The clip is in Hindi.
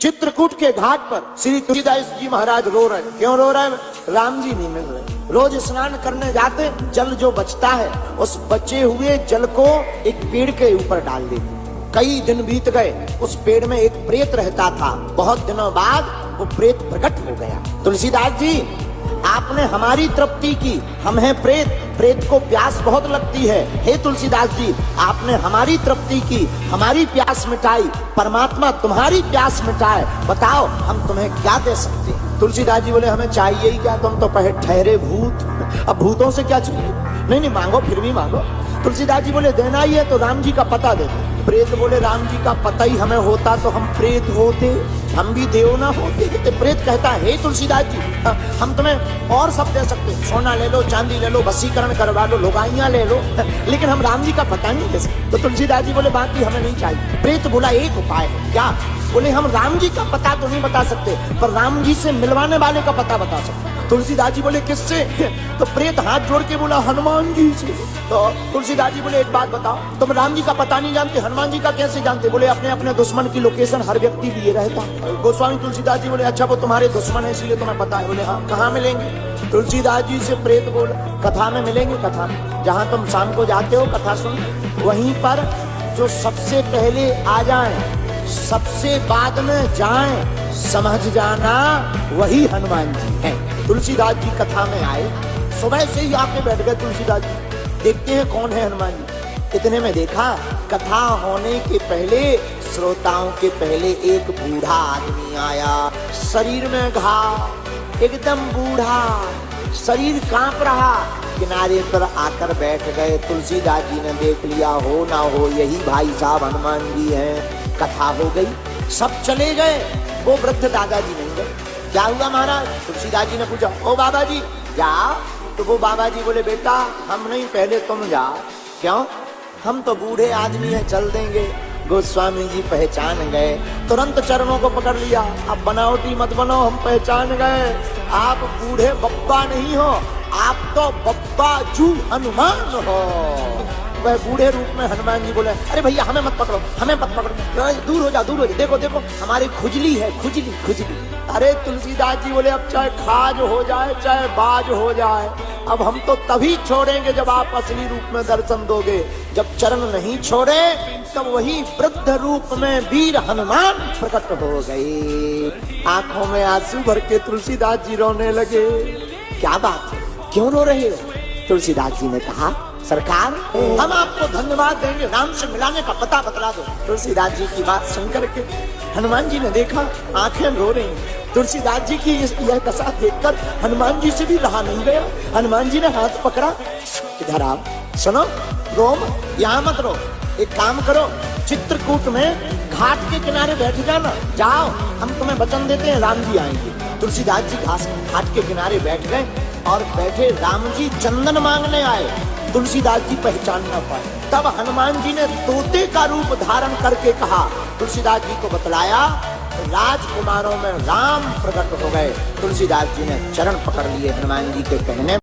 चित्रकूट के घाट पर श्री तुलसीदास जी महाराज रो रहे। क्यों रो रहे? राम जी नहीं मिल रहे। रोज स्नान करने जाते, जल जो बचता है उस बचे हुए जल को एक पेड़ के ऊपर डाल देते। कई दिन बीत गए, उस पेड़ में एक प्रेत रहता था। बहुत दिनों बाद वो प्रेत प्रकट हो गया। तुलसीदास जी, आपने हमारी तृप्ति की, हम हैं प्रेत, प्रेत को प्यास बहुत लगती है। हे तुलसीदास जी, आपने हमारी तृप्ति की, हमारी प्यास मिटाई, परमात्मा तुम्हारी प्यास मिटाए, बताओ हम तुम्हें क्या दे सकते हैं? तुलसीदास जी बोले, हमें चाहिए ही क्या, तुम तो ठहरे भूत, अब भूतों से क्या चाहिए? नहीं मांगो, फिर भी मांगो। तुलसीदास जी बोले, देना ही है तो राम जी का पता दे दो। प्रेत बोले, राम जी का पता ही हमें होता तो हम प्रेत होते, हम भी देव ना होते। तो प्रेत कहता है, हे तुलसीदास जी, हम तुम्हें और सब दे सकते, सोना ले लो, चांदी ले लो, वशीकरण करवा लो, लुगाइयां ले लो, लेकिन हम राम जी का पता नहीं दे सकते। तो तुलसीदास जी बोले, बाकी हमें नहीं चाहिए। प्रेत बोला, एक उपाय है। क्या? बोले, हम राम जी का पता तो नहीं बता सकते, पर राम जी से मिलवाने वाले का पता बता सकते। तुलसीदास जी बोले, किससे? तो प्रेत हाथ जोड़ के बोला, हनुमान जी से। तो तुलसीदास जी बोले, एक बात बताओ, तुम राम जी का पता नहीं जानते, हनुमान जी का कैसे जानते? बोले, अपने अपने दुश्मन की लोकेशन हर व्यक्ति लिए रहता। गोस्वामी तुलसीदास जी बोले, अच्छा वो तुम्हारे दुश्मन है इसलिए तुम्हें पता है? बोले, हाँ। कहाँ मिलेंगे? तुलसीदास जी से प्रेत बोले, कथा में मिलेंगे। कथा में जहाँ तुम शाम को जाते हो कथा सुन, वहीं पर जो सबसे पहले आ जाए, सबसे बाद में जाएं, समझ जाना वही हनुमान जी हैं। तुलसीदास जी कथा में आए, सुबह से ही आके बैठ गए तुलसीदास जी, देखते हैं कौन है हनुमान जी। इतने में देखा, कथा होने के पहले, श्रोताओं के पहले एक बूढ़ा आदमी आया, शरीर में घाव, एकदम बूढ़ा, शरीर कांप रहा, किनारे पर आकर बैठ गए। तुलसीदास जी ने देख लिया, हो ना हो यही भाई साहब हनुमान जी हैं। कथा हो गई, सब चले गए, वो वृद्ध दादाजी नहीं गए। क्या हुआ महाराज? तुलसीदास जी ने पूछा, ओ बाबा जी जाओ। तो वो बाबा जी बोले, बेटा हम नहीं, पहले तुम जाओ। क्यों? हम तो बूढ़े आदमी हैं, चल देंगे। गोस्वामी जी पहचान गए, तुरंत चरणों को पकड़ लिया। अब बनावटी मत बनो, हम पहचान गए, आप बूढ़े बप्पा नहीं हो, आप तो बप्पा जू हनुमान हो। वह बूढ़े रूप में हनुमान जी बोले, अरे भैया हमें मत पकड़ो, हमें मत पकड़ो, दूर हो जा, दूर हो जा, देखो देखो हमारी खुजली है, खुजली खुजली। अरे तुलसीदास जी बोले, अब चाहे खाज हो जाए, चाहे बाज हो जाए, अब हम तो तभी छोड़ेंगे जब आप असली रूप में दर्शन दोगे। जब चरण नहीं छोड़े तब वही वृद्ध रूप में वीर हनुमान प्रकट हो गए। आंखों में आंसू भर के तुलसीदास जी रोने लगे। क्या बात है, क्यों रो रहे हो? तुलसीदास जी ने कहा, सरकार हम आपको धन्यवाद देंगे, राम से मिलाने का पता बतला दो। तुलसीदास जी की बात सुनकर के हनुमान जी ने देखा, आंखें रो रही। तुलसीदास जी की यह दशा देखकर हनुमान जी से भी रहा नहीं गया। हनुमान जी ने हाथ पकड़ा, इधर आओ, सुनो, रोम यहाँ मत रो, एक काम करो, चित्रकूट में घाट के किनारे बैठ जाना, जाओ, हम तुम्हें वचन देते हैं राम जी आएंगे। तुलसीदास जी घाट के किनारे बैठ गए और बैठे, राम जी चंदन मांगने आए। तुलसीदास जी पहचान ना पाए, तब हनुमान जी ने तोते का रूप धारण करके कहा, तुलसीदास जी को बतलाया, राजकुमारों में राम प्रकट हो गए। तुलसीदास जी ने चरण पकड़ लिए हनुमान जी के कहने